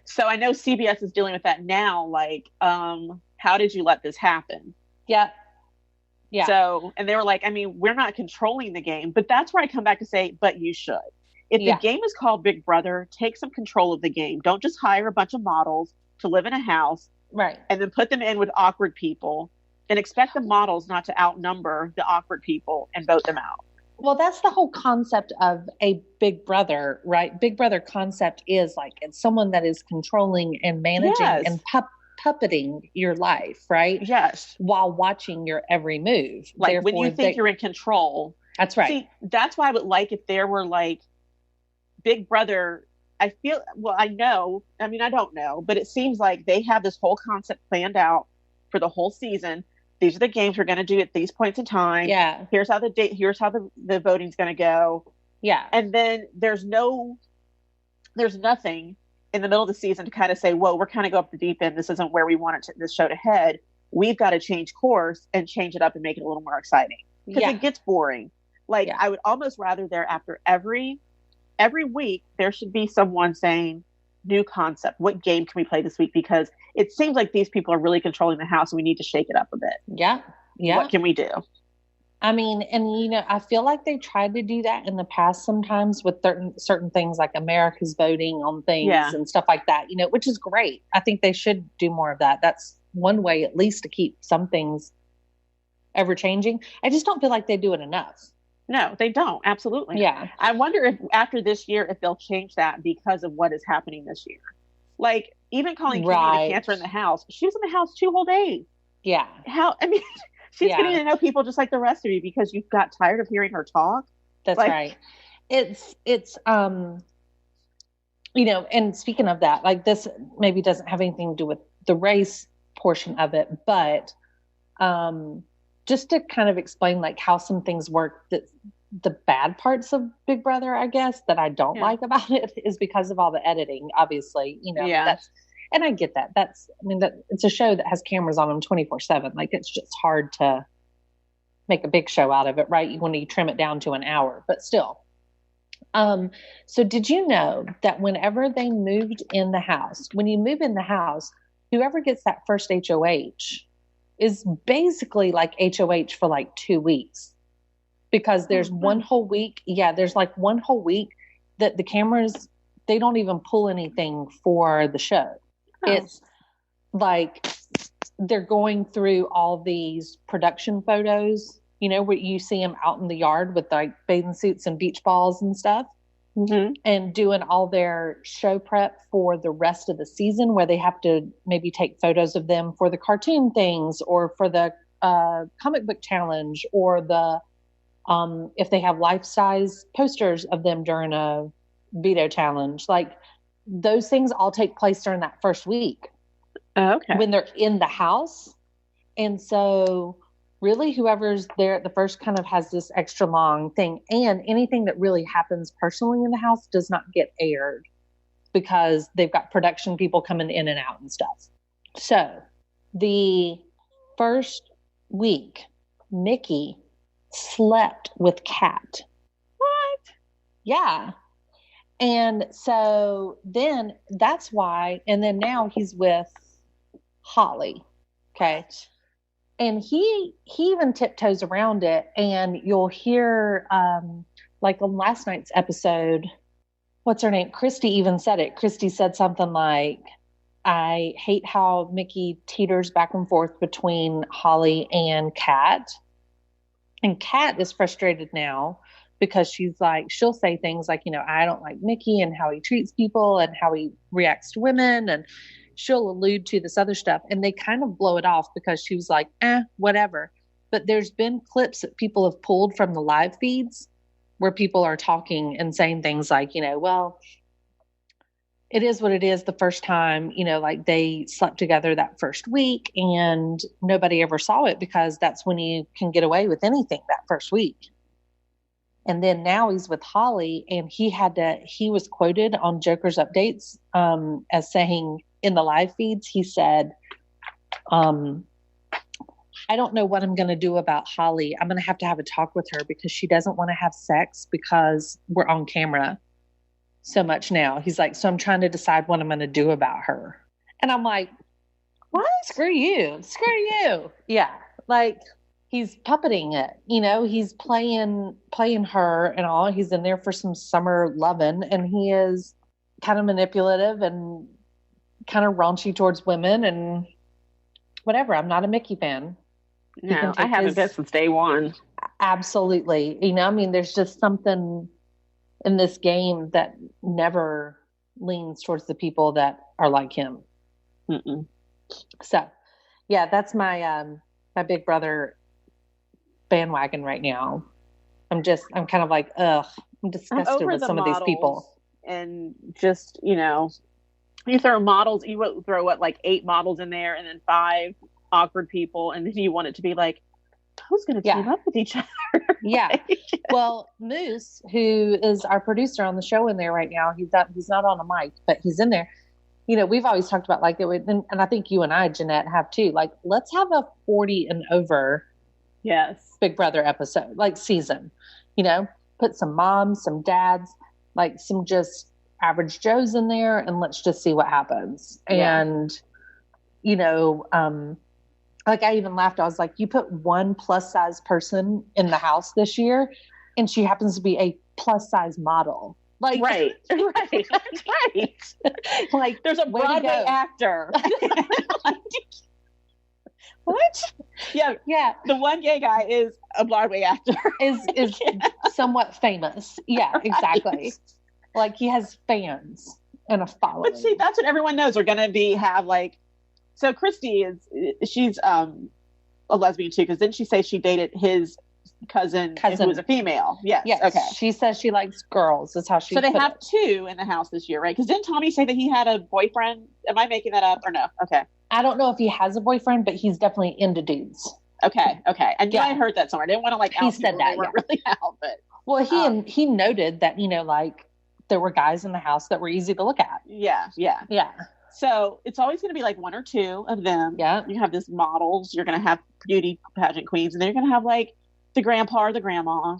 So I know CBS is dealing with that now. Like, how did you let this happen? Yeah. Yeah. So, and they were like, I mean, we're not controlling the game, but that's where I come back to say, but you should. If the game is called Big Brother, take some control of the game. Don't just hire a bunch of models to live in a house. Right. And then put them in with awkward people and expect the models not to outnumber the awkward people and vote them out. Well, that's the whole concept of a Big Brother, right? Big Brother concept is like it's someone that is controlling and managing and puppeting your life, right? Yes. While watching your every move. Like Therefore, when you think you're in control. That's right. See, that's why I would like if there were like Big Brother. I don't know, but it seems like they have this whole concept planned out for the whole season. These are the games we're going to do at these points in time. Yeah. Here's how here's how the voting's going to go. Yeah. And then there's nothing in the middle of the season to kind of say, whoa, we're kind of go up the deep end. This isn't where we want this show to head. We've got to change course and change it up and make it a little more exciting because it gets boring. Like I would almost rather there after every week, there should be someone saying, new concept. What game can we play this week? Because it seems like these people are really controlling the house and we need to shake it up a bit. Yeah. Yeah. What can we do? I mean, and I feel like they tried to do that in the past sometimes with certain things like America's voting on things and stuff like that, which is great. I think they should do more of that. That's one way at least to keep some things ever changing. I just don't feel like they do it enough. No, they don't. Absolutely. Yeah. I wonder if after this year, if they'll change that because of what is happening this year. Like even calling Katie the cancer in the house, she was in the house 2 whole days. Yeah. She's getting to know people just like the rest of you because you got tired of hearing her talk. That's right. It's and speaking of that, like this maybe doesn't have anything to do with the race portion of it, but just to kind of explain like how some things work, that the bad parts of Big Brother, I guess, that I don't like about it is because of all the editing, obviously, and I get that. It's a show that has cameras on them 24/7. Like it's just hard to make a big show out of it, right? When you trim it down to an hour, but still. So did you know that whenever they moved in the house, when you move in the house, whoever gets that first HOH is basically like HOH for like 2 weeks because there's one whole week. Yeah. There's like one whole week that the cameras, they don't even pull anything for the show. Oh. It's like they're going through all these production photos, where you see them out in the yard with like bathing suits and beach balls and stuff. Mm-hmm. And doing all their show prep for the rest of the season where they have to maybe take photos of them for the cartoon things or for the comic book challenge or the if they have life-size posters of them during a veto challenge. Like those things all take place during that first week. Okay. When they're in the house. And so really whoever's there at the first kind of has this extra long thing, and anything that really happens personally in the house does not get aired because they've got production people coming in and out and stuff. So the first week, Mickey slept with Kat. What? Yeah. And so then that's why, and then now he's with Holly. Okay. And he even tiptoes around it, and you'll hear, like on last night's episode, what's her name? Christy even said it. Christy said something like, I hate how Mickey teeters back and forth between Holly and Kat. And Kat is frustrated now because she's like, she'll say things like, I don't like Mickey and how he treats people and how he reacts to women. And she'll allude to this other stuff. And they kind of blow it off because she was like, whatever. But there's been clips that people have pulled from the live feeds where people are talking and saying things like, well, it is what it is the first time, like they slept together that first week and nobody ever saw it because that's when you can get away with anything that first week. And then now he's with Holly and he was quoted on Joker's updates as saying in the live feeds, he said, I don't know what I'm going to do about Holly. I'm going to have a talk with her because she doesn't want to have sex because we're on camera so much now. He's like, so I'm trying to decide what I'm going to do about her. And I'm like, what? Screw you. Yeah. Like he's puppeting it, he's playing her and all. He's in there for some summer loving and he is kind of manipulative and kind of raunchy towards women and whatever. I'm not a Mickey fan. No, I haven't been since day one. Absolutely. There's just something in this game that never leans towards the people that are like him. Mm-mm. So, yeah, that's my my Big Brother bandwagon right now. I'm kind of like, ugh, I'm disgusted with some of these people. And just, you throw models, you throw like 8 models in there and then 5 awkward people, and then you want it to be like, who's going to team up with each other? Yeah. Well, Moose, who is our producer on the show in there right now, he's not on a mic, but he's in there. We've always talked about like, and I think you and I, Janette, have too, like, let's have a 40 and over Big Brother episode, like season, put some moms, some dads, like some just average Joes in there, and let's just see what happens. Yeah. And, like I even laughed. I was like, you put one plus size person in the house this year and she happens to be a plus size model. Like, right. Like there's a Broadway actor. What? Yeah. The one gay guy is a Broadway actor. is somewhat famous. Yeah, exactly. Like he has fans and a following. But see, that's what everyone knows. We're going to have like, so Christy she's a lesbian too, because didn't she say she dated his cousin who was a female? Yes. Okay. She says she likes girls. That's how she. So they have 2 in the house this year, right? Because didn't Tommy say that he had a boyfriend? Am I making that up or no? Okay. I don't know if he has a boyfriend, but he's definitely into dudes. Okay. And I heard that somewhere. I didn't want to like. He said that. Weren't really out, but well, he noted that like there were guys in the house that were easy to look at. Yeah. So it's always going to be like 1 or 2 of them. Yeah. You have these models. You're going to have beauty pageant queens, and then you're going to have like the grandpa or the grandma.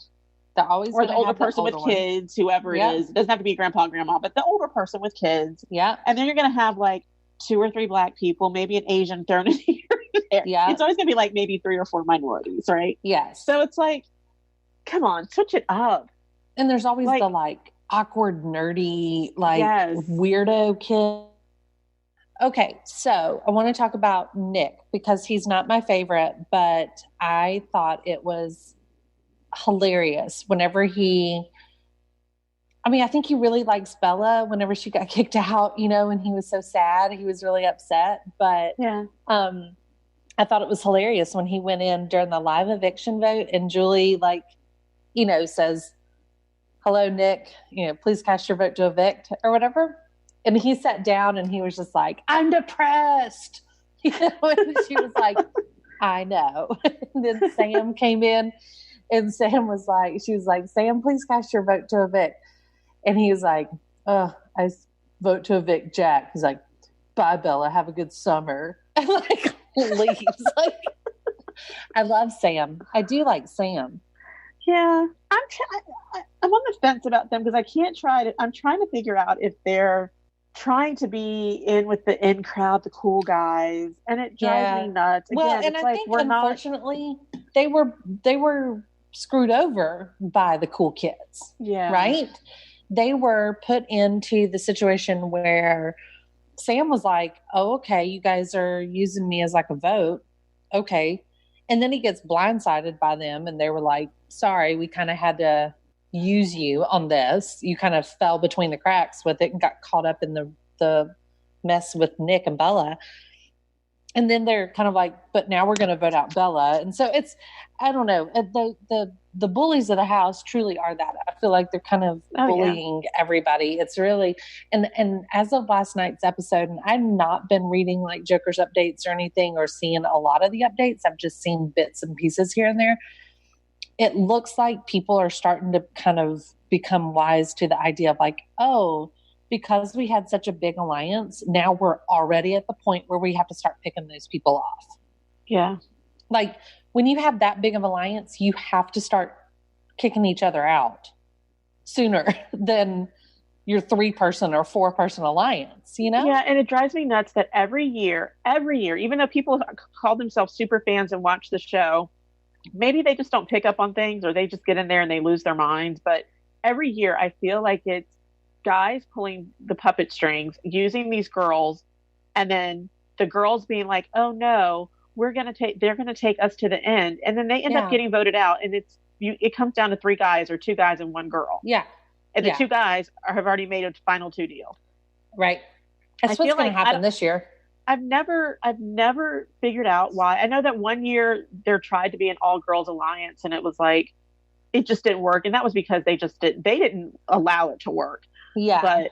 They're always or the older person with kids, whoever it is. It doesn't have to be grandpa and grandma, but the older person with kids. Yeah. And then you're going to have like 2 or 3 black people, maybe an Asian thrown in here and there. Yeah. It's always going to be like maybe 3 or 4 minorities, right? Yes. So it's like, come on, switch it up. And there's always the like awkward, nerdy, like weirdo kid. Okay, so I want to talk about Nick because he's not my favorite, but I thought it was hilarious whenever I think he really likes Bella whenever she got kicked out, and he was so sad. He was really upset, but I thought it was hilarious when he went in during the live eviction vote and Julie says, hello, Nick, please cast your vote to evict or whatever. And he sat down and he was just like, I'm depressed. And she was like, I know. And then Sam came in and she was like, Sam, please cast your vote to evict. And he was like, I vote to evict Jack. He's like, bye, Bella. Have a good summer. And like leaves. Like, I love Sam. I do like Sam. Yeah. I'm on the fence about them because I'm trying to figure out if they're trying to be in with the in crowd, the cool guys, and it drives me nuts. Again, well, and I think unfortunately they were screwed over by the cool kids. Yeah. Right? They were put into the situation where Sam was like, oh, okay, you guys are using me as like a vote. Okay. And then he gets blindsided by them and they were like, sorry, we kind of had to, use you on this. You kind of fell between the cracks with it and got caught up in the mess with Nick and Bella. And then they're kind of like, but now we're going to vote out Bella. And so it's, I don't know, the bullies of the house truly are that. I feel like they're kind of bullying everybody. It's really, and as of last night's episode, and I've not been reading like Joker's updates or anything or seeing a lot of the updates. I've just seen bits and pieces here and there. It looks like people are starting to kind of become wise to the idea of like, oh, because we had such a big alliance, now we're already at the point where we have to start picking those people off. Yeah. Like when you have that big of alliance, you have to start kicking each other out sooner than your 3-person or 4-person alliance, you know? Yeah. And it drives me nuts that every year, even though people call themselves super fans and watch the show, maybe they just don't pick up on things or they just get in there and they lose their minds. But every year I feel like it's guys pulling the puppet strings, using these girls, and then the girls being like, oh no, they're going to take us to the end. And then they end up getting voted out. And it comes down to 3 guys or 2 guys and 1 girl. Yeah. And the 2 guys have already made a final 2 deal. Right. That's what's going to happen this year. I've never figured out why. I know that one year there tried to be an all girls alliance and it was like, it just didn't work. And that was because they didn't allow it to work. Yeah.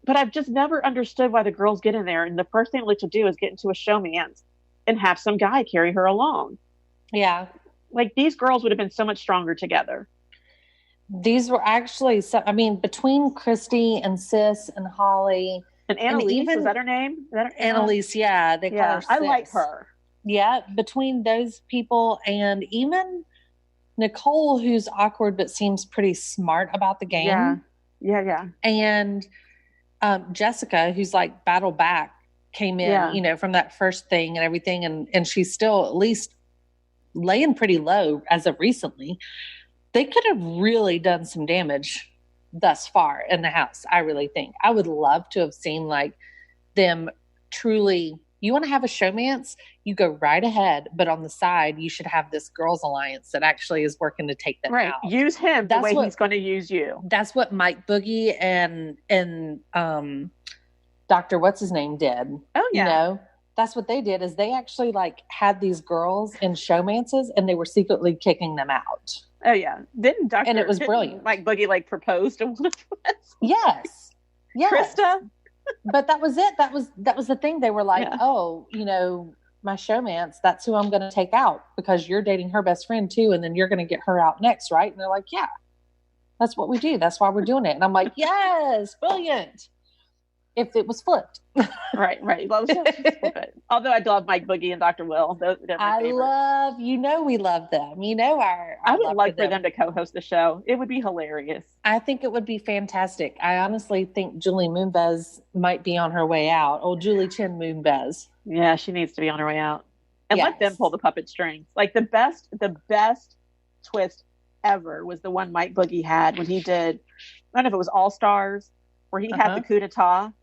But I've just never understood why the girls get in there. And the first thing they like to do is get into a showmance and have some guy carry her along. Yeah. Like these girls would have been so much stronger together. These were actually, between Christy and Sis and Holly. And Annalise, is that her name? Annalise, yeah. They call her Sis. I like her. Yeah. Between those people and even Nicole, who's awkward but seems pretty smart about the game. Yeah. Yeah. And Jessica, who's like battle back, came in, from that first thing and everything. And she's still at least laying pretty low as of recently. They could have really done some damage thus far in the house, I really think. I would love to have seen like them truly, you want to have a showmance, you go right ahead, but on the side, you should have this girls alliance that actually is working to take them out. Use him the way he's going to use you. That's what Mike Boogie and Dr. What's his name did. Oh yeah. That's what they did is they actually like had these girls in showmances and they were secretly kicking them out. Oh yeah. And it was brilliant. Mike Boogie like proposed to one of us. Yes. Krista. But that was it. That was the thing. They were like, my showmance, that's who I'm going to take out because you're dating her best friend too. And then you're going to get her out next. Right. And they're like, yeah, that's what we do. That's why we're doing it. And I'm like, yes, brilliant. If it was flipped. Right. Well, although I love Mike Boogie and Dr. Will. They're my favorite. We love them. I would like for them to co-host the show. It would be hilarious. I think it would be fantastic. I honestly think Julie Moonves might be on her way out. Old Julie Chen Moonves. Yeah, she needs to be on her way out. And let them pull the puppet strings. Like the best twist ever was the one Mike Boogie had when he did, I don't know if it was All Stars, where he had the coup d'etat.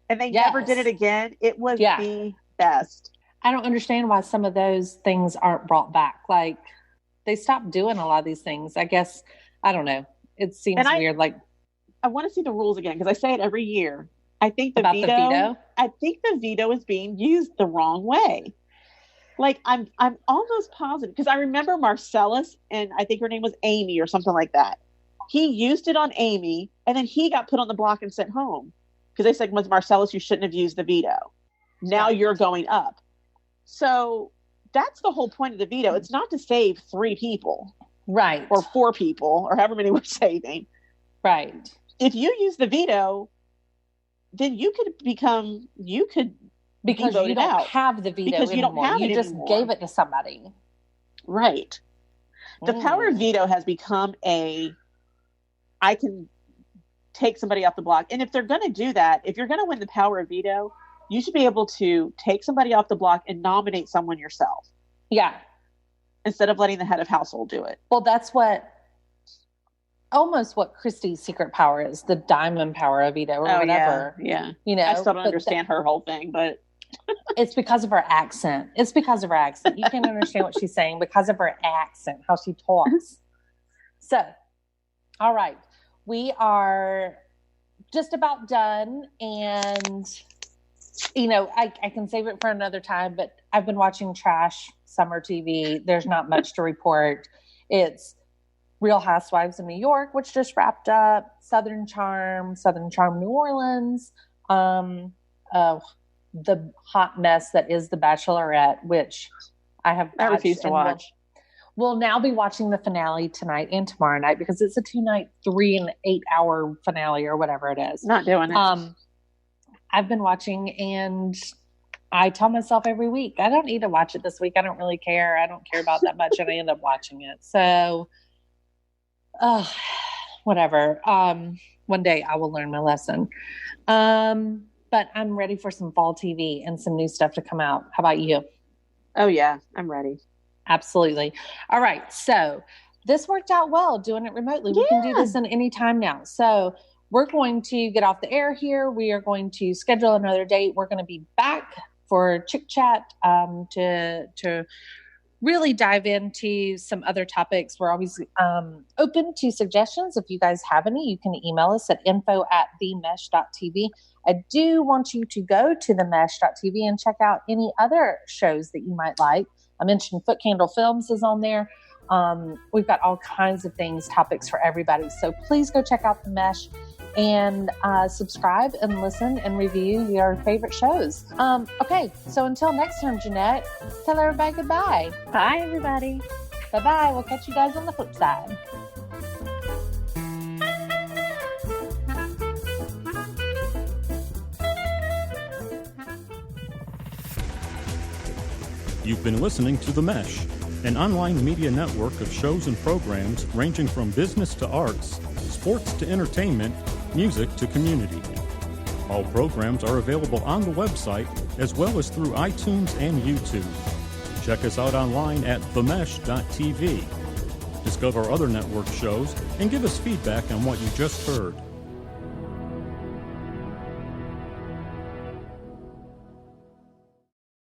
And they never did it again. It was the best. I don't understand why some of those things aren't brought back. Like they stopped doing a lot of these things. I guess, I don't know. It seems weird. Like I want to see the rules again because I say it every year. I think the veto. I think the veto is being used the wrong way. Like I'm almost positive because I remember Marcellus and I think her name was Amy or something like that. He used it on Amy and then he got put on the block and sent home. Because they said, with Marcellus, you shouldn't have used the veto. Now you're going up. So that's the whole point of the veto. It's not to save 3 people. Right. Or 4 people, or however many we're saving. Right. If you use the veto, then you could be because voted you don't out. Have the veto because you anymore. Don't have you it just anymore. Gave it to somebody. Right. The power of veto has become I can take somebody off the block. And if they're going to do that, if you're going to win the power of veto, you should be able to take somebody off the block and nominate someone yourself. Yeah. Instead of letting the head of household do it. Well, that's almost what Christy's secret power is, the diamond power of veto or whatever. Yeah. I still don't understand her whole thing, but it's because of her accent. You can't understand what she's saying because of her accent, how she talks. So All right. We are just about done. And, you know, I can save it for another time, but I've been watching trash summer TV. There's not much to report. It's Real Housewives of New York, which just wrapped up, Southern Charm New Orleans, the hot mess that is The Bachelorette, which I refuse to watch. We'll now be watching the finale tonight and tomorrow night because it's a 2-night, 3 and 8 hour finale or whatever it is. Not doing it. I've been watching, and I tell myself every week, I don't need to watch it this week. I don't really care. I don't care about that much. And I end up watching it. So, whatever. One day I will learn my lesson. But I'm ready for some fall TV and some new stuff to come out. How about you? Oh, yeah. I'm ready. Absolutely. All right. So this worked out well doing it remotely. We can do this in any time now. So we're going to get off the air here. We are going to schedule another date. We're going to be back for ChickChat to really dive into some other topics. We're always open to suggestions. If you guys have any, you can email us at info@themesh.tv. I do want you to go to themesh.tv and check out any other shows that you might like. I mentioned Foot Candle Films is on there. We've got all kinds of things, topics for everybody. So please go check out The Mesh and subscribe and listen and review your favorite shows. Okay, so until next time, Janette, tell everybody goodbye. Bye, everybody. Bye-bye. We'll catch you guys on the flip side. You've been listening to The Mesh, an online media network of shows and programs ranging from business to arts, sports to entertainment, music to community. All programs are available on the website as well as through iTunes and YouTube. Check us out online at themesh.tv. Discover other network shows and give us feedback on what you just heard.